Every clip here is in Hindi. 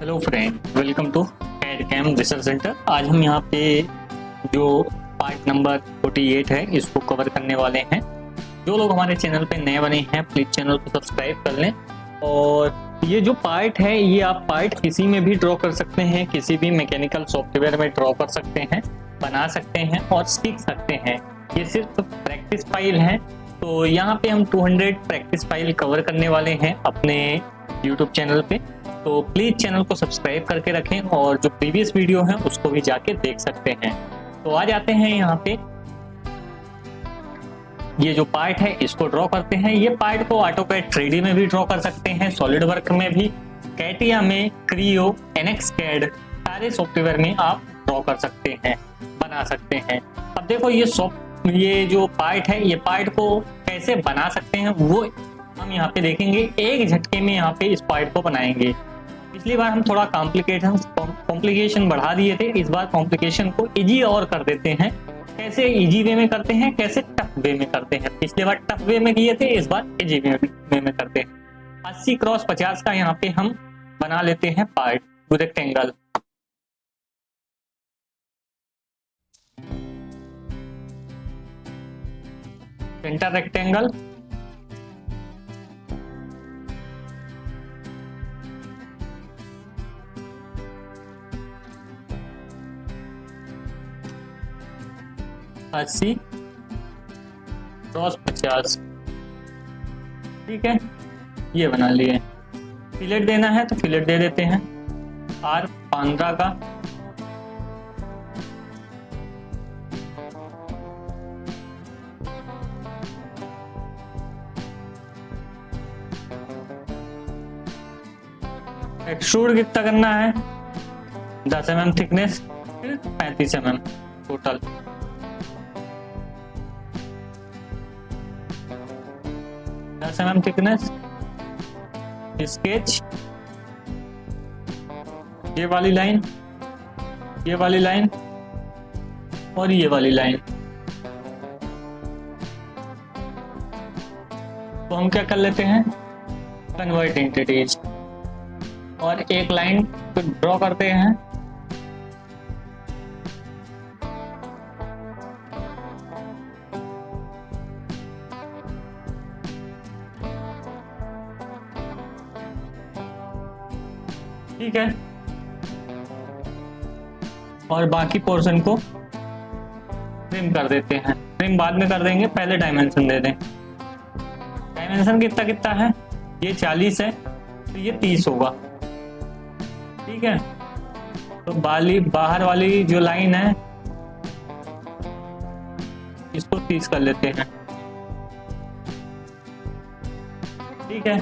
Hello friend, welcome to Cam research centre. आज हम यहाँ पे जो पार्ट नंबर 48 है इसको कवर करने वाले हैं। जो लोग हमारे चैनल पे नए बने हैं प्लीज चैनल को सब्सक्राइब कर लें। और ये जो पार्ट है ये आप पार्ट किसी में भी ड्रॉ कर सकते हैं, किसी भी मैकेनिकल सॉफ्टवेयर में ड्रॉ कर सकते हैं, बना सकते हैं और सीख सकते हैं। ये सिर्फ प्रैक्टिस फाइल है। तो यहाँ पे हम 200 प्रैक्टिस फाइल कवर करने वाले हैं अपने यूट्यूब चैनल पे। तो प्लीज चैनल को सब्सक्राइब करके रखें और जो प्रीवियस वीडियो है उसको भी जाके देख सकते हैं। तो आ जाते हैं यहाँ पे, ये जो पार्ट है इसको ड्रॉ करते हैं। ये पार्ट को ऑटोकैड 3D में भी ड्रॉ कर सकते हैं, सॉलिड वर्क में भी, कैटिया में, क्रियो, एनएक्सकैड सारे सॉफ्टवेयर में आप ड्रॉ कर सकते हैं, बना सकते हैं। अब देखो ये जो पार्ट है ये पार्ट को कैसे बना सकते हैं वो हम यहाँ पे देखेंगे। एक झटके में यहाँ पे इस पार्ट को बनाएंगे। पिछली बार हम थोड़ा कॉम्प्लिकेशन बढ़ा दिए थे, इस बार कॉम्प्लिकेशन को इजी और कर देते हैं। कैसे इजी वे में करते हैं, कैसे टफ वे में करते हैं। पिछले बार टफ वे में किए थे, इस बार इजी वे में करते हैं। 80x50 का यहाँ पे हम बना लेते हैं पार्ट रेक्टेंगल। सेंटर रेक्टेंगल, अस्सी क्रॉस 50। ठीक है, ये बना लिए। फिलेट देना है तो फिलेट दे देते हैं R 15 का। एक्सट्रूड कितना करना है, 10 mm thickness, 35 mm total. mm thickness, sketch, ये वाली लाइन, ये वाली लाइन और ये वाली लाइन। तो हम क्या कर लेते हैं, कन्वर्ट एंटिटीज, और एक लाइन को ड्रॉ करते हैं। ठीक है, और बाकी पोर्शन को ट्रिम कर देते हैं। ट्रिम बाद में कर देंगे, पहले डायमेंशन दे दें। डायमेंशन कितना कितना है, ये 40 है तो ये 30 होगा। ठीक है, तो बाहर वाली जो लाइन है इसको 30 कर लेते हैं। ठीक है,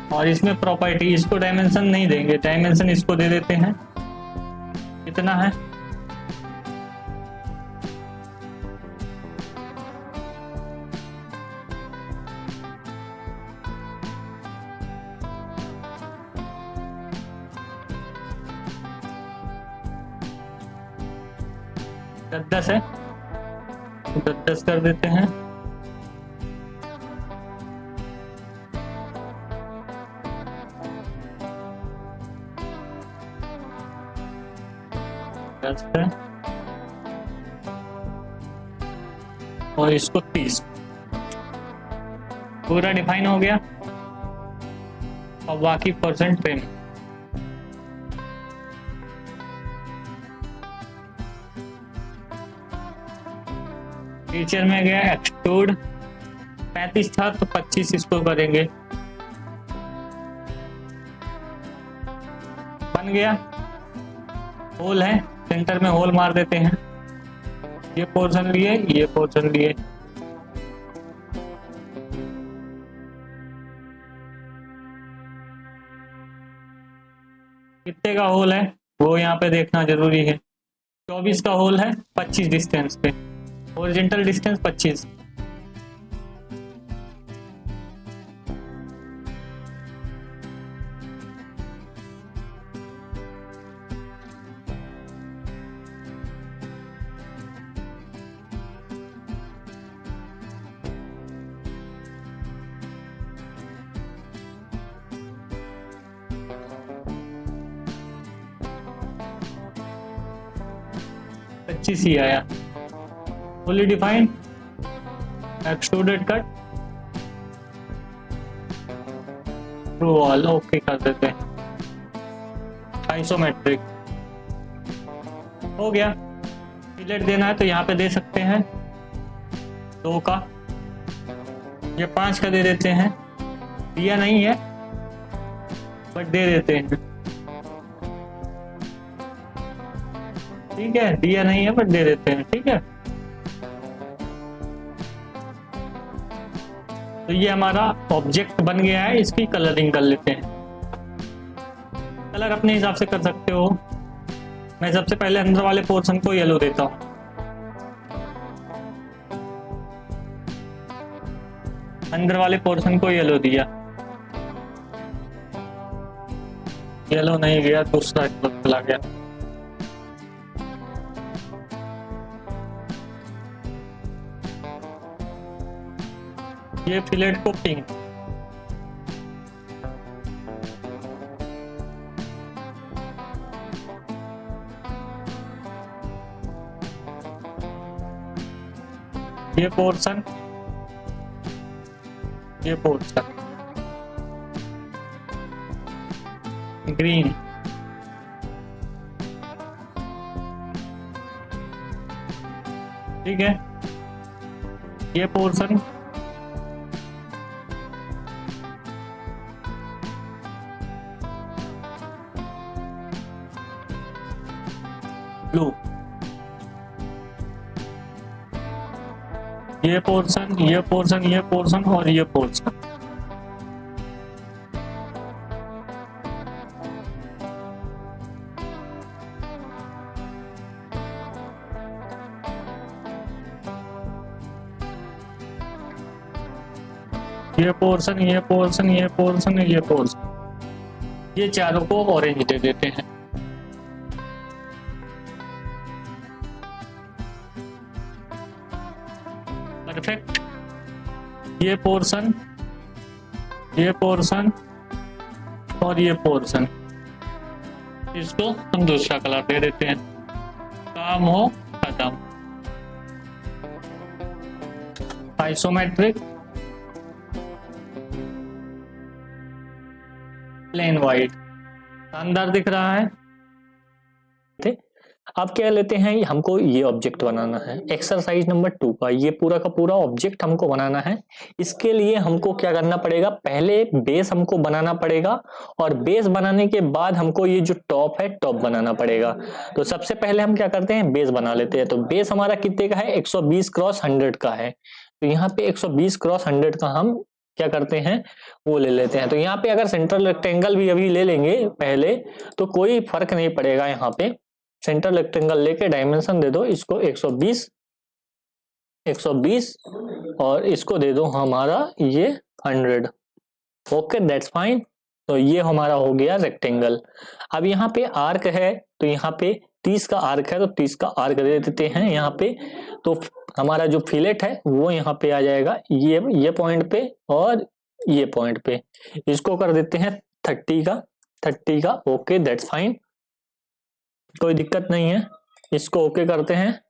और इसमें प्रॉपर्टी, इसको डायमेंशन नहीं देंगे, डायमेंशन इसको दे देते हैं। कितना है, दस है तो 10 कर देते हैं। है और इसको 30। पूरा डिफाइन हो गया। और बाकी परसेंट ट्रिम, फीचर में गया एक्सट्रूड, 35 था तो 25 इसको करेंगे। बन गया, होल है, सेंटर में होल मार देते हैं। ये पोर्शन लिए, ये पोर्शन लिए। कितने का होल है वो यहाँ पे देखना जरूरी है। 24 का होल है 25 डिस्टेंस पे, हॉरिजॉन्टल डिस्टेंस 25। 25 ही आया। Fully defined, extruded cut, true all, okay कर देते हैं। आइसोमेट्रिक हो गया। फिलेट देना है तो यहाँ पे दे सकते हैं 2 का, ये 5 का दे देते हैं। दिया नहीं है बट दे देते हैं, ठीक है, दिया नहीं है बट दे देते हैं, ठीक है। तो ये हमारा ऑब्जेक्ट बन गया है, इसकी कलरिंग कर लेते हैं। कलर अपने हिसाब से कर सकते हो। मैं सबसे पहले अंदर वाले पोर्शन को येलो देता हूं। अंदर वाले पोर्शन को येलो दिया, येलो नहीं गया, दूसरा चला गया। ये फिलेट को पिंक, ये पोर्शन, ये पोर्शन ग्रीन, ठीक है। ये पोर्शन ब्लू, ये पोर्शन, ये पोर्शन, ये पोर्शन और ये पोर्शन। ये पोर्शन, ये पोर्शन, ये पोर्शन, ये पोर्शन, ये चारों को ऑरेंज दे देते हैं। परफेक्ट। ये पोर्शन, ये पोर्शन और ये पोर्शन, इसको हम दूसरा कलर दे देते हैं। काम हो खत्म। आइसोमेट्रिक, प्लेन वाइट, शानदार दिख रहा है। अब क्या लेते हैं, हमको ये ऑब्जेक्ट बनाना है। एक्सरसाइज नंबर 2 का ये पूरा का पूरा ऑब्जेक्ट हमको बनाना है। इसके लिए हमको क्या करना पड़ेगा, पहले बेस हमको बनाना पड़ेगा और बेस बनाने के बाद हमको ये जो टॉप है टॉप बनाना पड़ेगा। तो सबसे पहले हम क्या करते हैं, बेस बना लेते हैं। तो बेस हमारा कितने का है, 120 क्रॉस 100 का है। तो यहाँ पे 120 क्रॉस 100 का हम क्या करते हैं, वो ले लेते हैं। तो यहाँ पे अगर सेंट्रल रेक्टेंगल भी अभी ले लेंगे पहले तो कोई फर्क नहीं पड़ेगा। यहाँ पे सेंट्रल रेक्टेंगल लेके डायमेंशन दे दो इसको 120 और इसको दे दो हमारा ये 100। Okay that's fine. तो ये हमारा हो गया रेक्टेंगल। अब यहाँ पे आर्क है तो यहाँ पे 30 का आर्क है तो 30 का आर्क दे देते हैं यहाँ पे। तो हमारा जो फिलेट है वो यहाँ पे आ जाएगा ये पॉइंट पे और ये पॉइंट पे। इसको कर देते हैं 30 का। ओके दैट्स फाइन, कोई दिक्कत नहीं है। इसको ओके करते हैं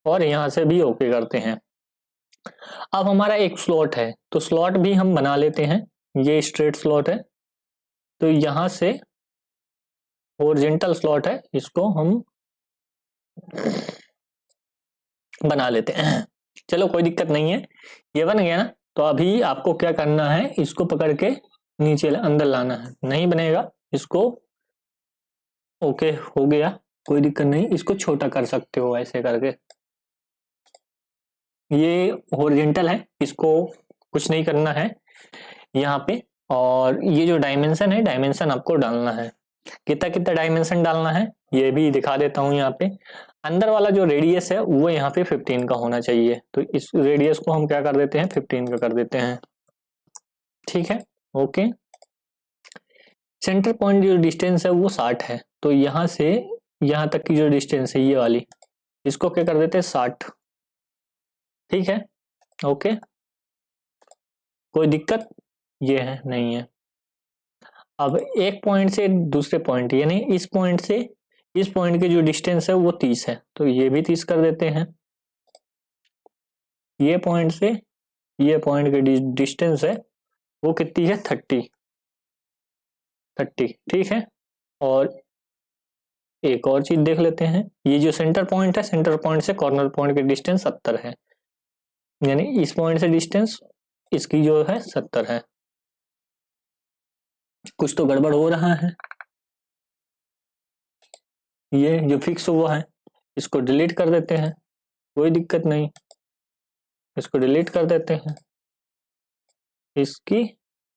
और यहां से भी ओके करते हैं। अब हमारा एक स्लॉट है तो स्लॉट भी हम बना लेते हैं। ये स्ट्रेट स्लॉट है तो यहां से हॉरिजॉन्टल स्लॉट है, इसको हम बना लेते हैं। चलो कोई दिक्कत नहीं है, ये बन गया ना। तो अभी आपको क्या करना है, इसको पकड़ के नीचे अंदर लाना है। नहीं बनेगा, इसको ओके हो गया, कोई दिक्कत नहीं। इसको छोटा कर सकते हो ऐसे करके। ये हॉरिजॉन्टल है, इसको कुछ नहीं करना है यहाँ पे। और ये जो डायमेंशन है, डायमेंशन आपको डालना है। कितना कितना डायमेंशन डालना है ये भी दिखा देता हूँ। यहाँ पे अंदर वाला जो रेडियस है वो यहाँ पे 15 का होना चाहिए। तो इस रेडियस को हम क्या कर देते हैं, 15 का कर देते हैं। ठीक है, ओके। सेंटर पॉइंट जो डिस्टेंस है वो 60 है। तो यहाँ से यहाँ तक की जो डिस्टेंस है ये वाली, इसको क्या कर देते हैं 60। ठीक है, ओके, कोई दिक्कत ये है नहीं है। अब एक पॉइंट से दूसरे पॉइंट यानी इस पॉइंट से इस पॉइंट की जो डिस्टेंस है वो 30 है, तो ये भी 30 कर देते हैं। ये पॉइंट से ये पॉइंट की डिस्टेंस है वो कितनी है, 30, ठीक है। और एक और चीज देख लेते हैं, ये जो सेंटर पॉइंट है, सेंटर पॉइंट से कॉर्नर पॉइंट की डिस्टेंस 70 है, यानी इस पॉइंट से डिस्टेंस इसकी जो है 70 है। कुछ तो गड़बड़ हो रहा है। ये जो फिक्स हुआ है इसको डिलीट कर देते हैं, कोई दिक्कत नहीं, इसको डिलीट कर देते हैं। इसकी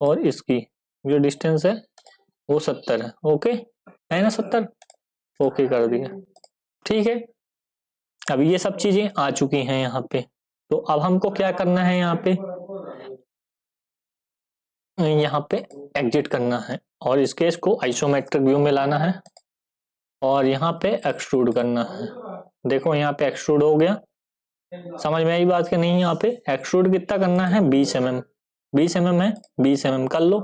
और इसकी जो डिस्टेंस है वो 70 है, ओके है ना, 70, ओके कर दिया, ठीक है। अब ये सब चीजें आ चुकी हैं यहाँ पे, तो अब हमको क्या करना है, यहाँ पे एग्जिट करना है और इस केस को आइसोमेट्रिक व्यू में लाना है और यहाँ पे एक्सट्रूड करना है। देखो यहाँ पे एक्सट्रूड हो गया, समझ में आई बात कि नहीं। यहाँ पे एक्सट्रूड कितना करना है, 20 mm, 20 mm है, 20 mm कर लो,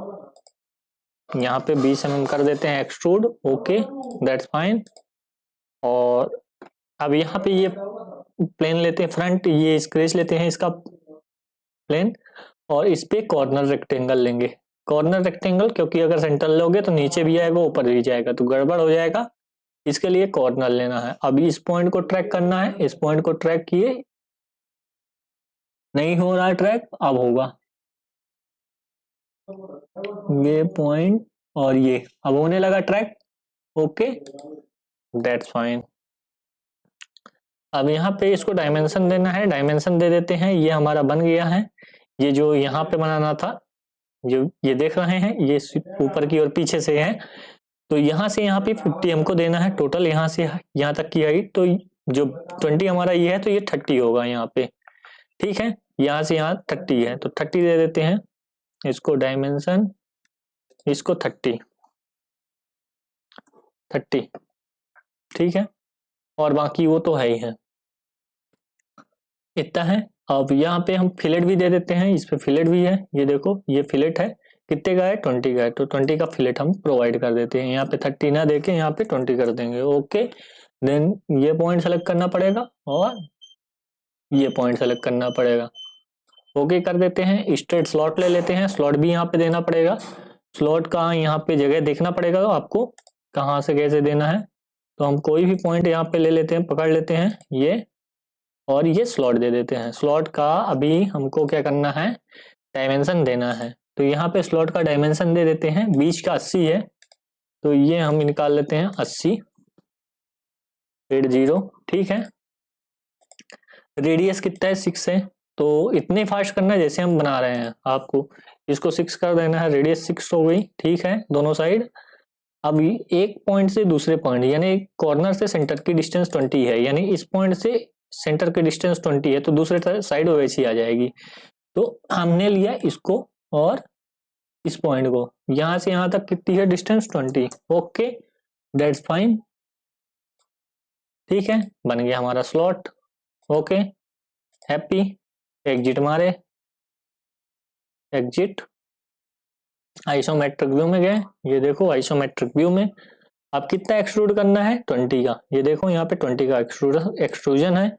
यहाँ पे 20 mm कर देते हैं एक्सट्रूड, ओके दैट्स फाइन। और अब यहाँ पे ये प्लेन लेते हैं फ्रंट, ये स्क्रेच लेते हैं इसका प्लेन और इस पे कॉर्नर रेक्टेंगल लेंगे। कॉर्नर रेक्टेंगल क्योंकि अगर सेंटर लोगे तो नीचे भी आएगा ऊपर भी जाएगा तो गड़बड़ हो जाएगा, इसके लिए कॉर्नर लेना है। अभी इस पॉइंट को ट्रैक करना है, इस पॉइंट को ट्रैक किए, नहीं हो रहा है ट्रैक, अब होगा ये पॉइंट और ये अब होने लगा ट्रैक, ओके दैट्स फाइन। अब यहाँ पे इसको डायमेंशन देना है, डायमेंशन दे देते हैं, ये हमारा बन गया है। ये जो यहाँ पे बनाना था, जो ये देख रहे हैं ये ऊपर की और पीछे से है, तो यहाँ से यहाँ पे 50 हमको देना है टोटल, यहाँ से यहाँ तक की हाइट, तो जो 20 हमारा ये है तो ये 30 होगा यहाँ पे, ठीक है। यहाँ से यहाँ 30 है तो 30 दे देते हैं, इसको डायमेंशन, इसको 30, ठीक है। और बाकी वो तो है ही है, इतना है। अब यहाँ पे हम फिलेट भी दे देते हैं, इस पे फिलेट भी है, ये देखो ये फिलेट है, कितने का है, 20 का है, तो 20 का फिलेट हम प्रोवाइड कर देते हैं। यहाँ पे 30 ना देके यहाँ पे 20 कर देंगे, ओके। देन ये पॉइंट सेलेक्ट करना पड़ेगा और ये पॉइंट सेलेक्ट करना पड़ेगा, ओके कर देते हैं। स्ट्रेट स्लॉट ले लेते हैं, स्लॉट भी यहाँ पे देना पड़ेगा, स्लॉट का यहाँ पे जगह देखना पड़ेगा आपको कहाँ से कैसे देना है। तो हम कोई भी पॉइंट यहाँ पे ले लेते हैं, पकड़ लेते हैं ये, और ये स्लॉट दे देते हैं। स्लॉट का अभी हमको क्या करना है, डायमेंशन देना है, तो यहाँ पे स्लॉट का डायमेंशन दे देते हैं, बीच का 80 है, तो ये हम निकाल लेते हैं 80, 80, ठीक है। रेडियस कितना है, 6 है, तो इतने फास्ट करना है जैसे हम बना रहे हैं, आपको इसको 6 कर देना है, रेडियस 6 हो गई, ठीक है दोनों साइड। अब एक पॉइंट से दूसरे पॉइंट, यानी कॉर्नर से सेंटर की डिस्टेंस 20 है, यानी इस पॉइंट से सेंटर की डिस्टेंस 20 है, तो दूसरे साइड वैसी आ जाएगी। तो हमने लिया इसको और इस पॉइंट को, यहां से यहां तक कितनी है डिस्टेंस, 20, ओके दैट्स फाइन, ठीक है। बन गया हमारा स्लॉट, ओके हैप्पी। एग्जिट मारे, एग्जिट, आइसोमेट्रिक व्यू में गए, ये देखो आइसोमेट्रिक व्यू में अब कितना एक्सट्रूड करना है, 20 का, ये देखो यहाँ पे 20 का एक्सट्रूजन है,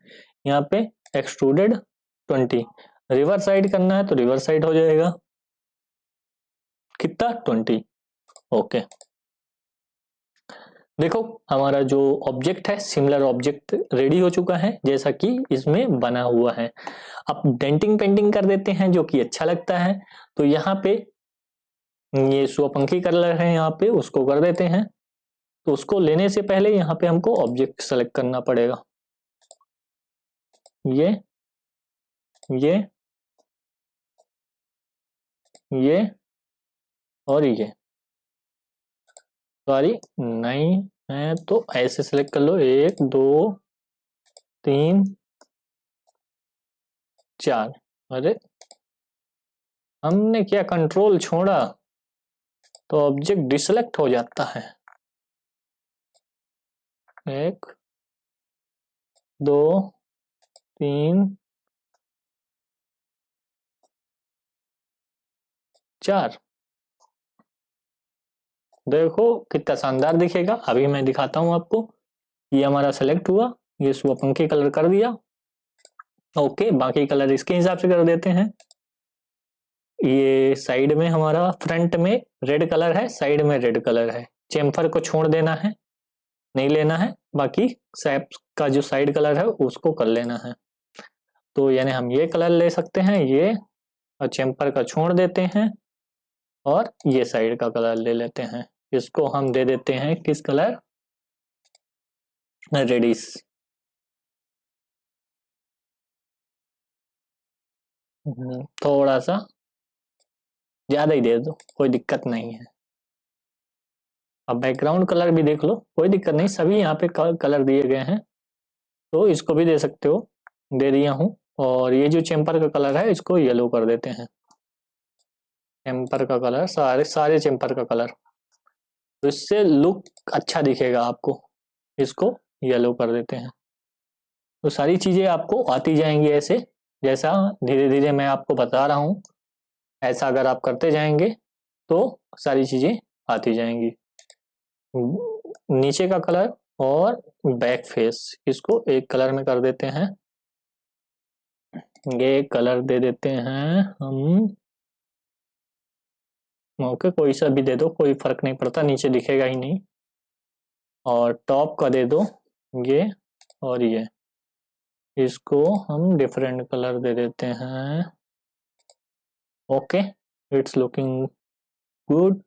यहाँ पे एक्सट्रूडेड 20। रिवर्स साइड करना है तो रिवर्स साइड हो जाएगा, कितना 20, ओके। देखो हमारा जो ऑब्जेक्ट है, सिमिलर ऑब्जेक्ट रेडी हो चुका है जैसा कि इसमें बना हुआ है। अब डेंटिंग पेंटिंग कर देते हैं जो कि अच्छा लगता है, तो यहाँ पे ये स्वपंखी कलर है, यहाँ पे उसको कर देते हैं। तो उसको लेने से पहले यहाँ पे हमको ऑब्जेक्ट सेलेक्ट करना पड़ेगा, ये और ये, सॉरी नहीं है तो ऐसे सेलेक्ट कर लो, 1 2 3 4, अरे हमने क्या कंट्रोल छोड़ा तो ऑब्जेक्ट डिसेलेक्ट हो जाता है। 1 2 3 4, देखो कितना शानदार दिखेगा। अभी मैं दिखाता हूं आपको, ये हमारा सेलेक्ट हुआ, ये स्वपंखी कलर कर दिया। ओके, बाकी कलर इसके हिसाब से कर देते हैं। ये साइड में हमारा फ्रंट में रेड कलर है, साइड में रेड कलर है, चेम्फर को छोड़ देना है, नहीं लेना है, बाकी सैप का जो साइड कलर है उसको कर लेना है। तो यानी हम ये कलर ले सकते हैं, ये, और चेम्पर का छोड़ देते हैं और ये साइड का कलर ले लेते हैं। इसको हम दे देते हैं किस कलर, रेडिश। थोड़ा सा ज्यादा ही दे दो, कोई दिक्कत नहीं है। अब बैकग्राउंड कलर भी देख लो, कोई दिक्कत नहीं, सभी यहाँ पे कलर दिए गए हैं, तो इसको भी दे सकते हो, दे दिया हूँ। और ये जो चेम्पर का कलर है इसको येलो कर देते हैं। चेम्पर का कलर, सारे चेम्पर का कलर, तो इससे लुक अच्छा दिखेगा आपको। इसको येलो कर देते हैं। तो सारी चीजें आपको आती जाएंगी ऐसे, जैसा धीरे धीरे मैं आपको बता रहा हूँ, ऐसा अगर आप करते जाएंगे तो सारी चीजें आती जाएंगी। नीचे का कलर और बैक फेस, इसको एक कलर में कर देते हैं। ये कलर दे देते हैं हम, ओके, कोई सा भी दे दो, कोई फर्क नहीं पड़ता, नीचे दिखेगा ही नहीं। और टॉप का दे दो ये, और ये, इसको हम डिफरेंट कलर दे देते हैं। Okay, it's looking good.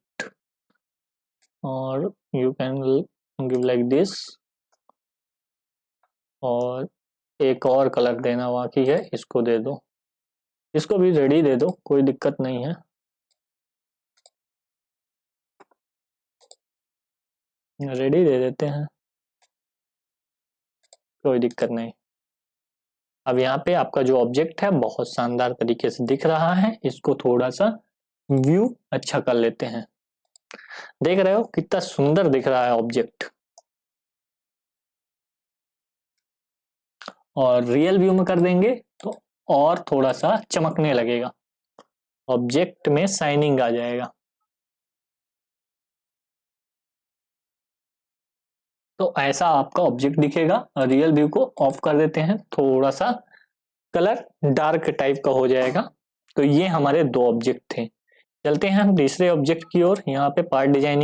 और you can give like this. और एक और कलर देना बाकी है, इसको दे दो, इसको भी रेडी दे दो, कोई दिक्कत नहीं है। रेडी दे देते हैं, कोई दिक्कत नहीं। अब यहाँ पे आपका जो ऑब्जेक्ट है बहुत शानदार तरीके से दिख रहा है, इसको थोड़ा सा व्यू अच्छा कर लेते हैं। देख रहे हो कितना सुंदर दिख रहा है ऑब्जेक्ट। और रियल व्यू में कर देंगे तो और थोड़ा सा चमकने लगेगा, ऑब्जेक्ट में शाइनिंग आ जाएगा। तो ऐसा आपका ऑब्जेक्ट दिखेगा। रियल व्यू को ऑफ कर देते हैं, थोड़ा सा कलर डार्क टाइप का हो जाएगा। तो ये हमारे दो ऑब्जेक्ट थे। चलते हैं हम तीसरे ऑब्जेक्ट की ओर। यहाँ पे पार्ट डिजाइनिंग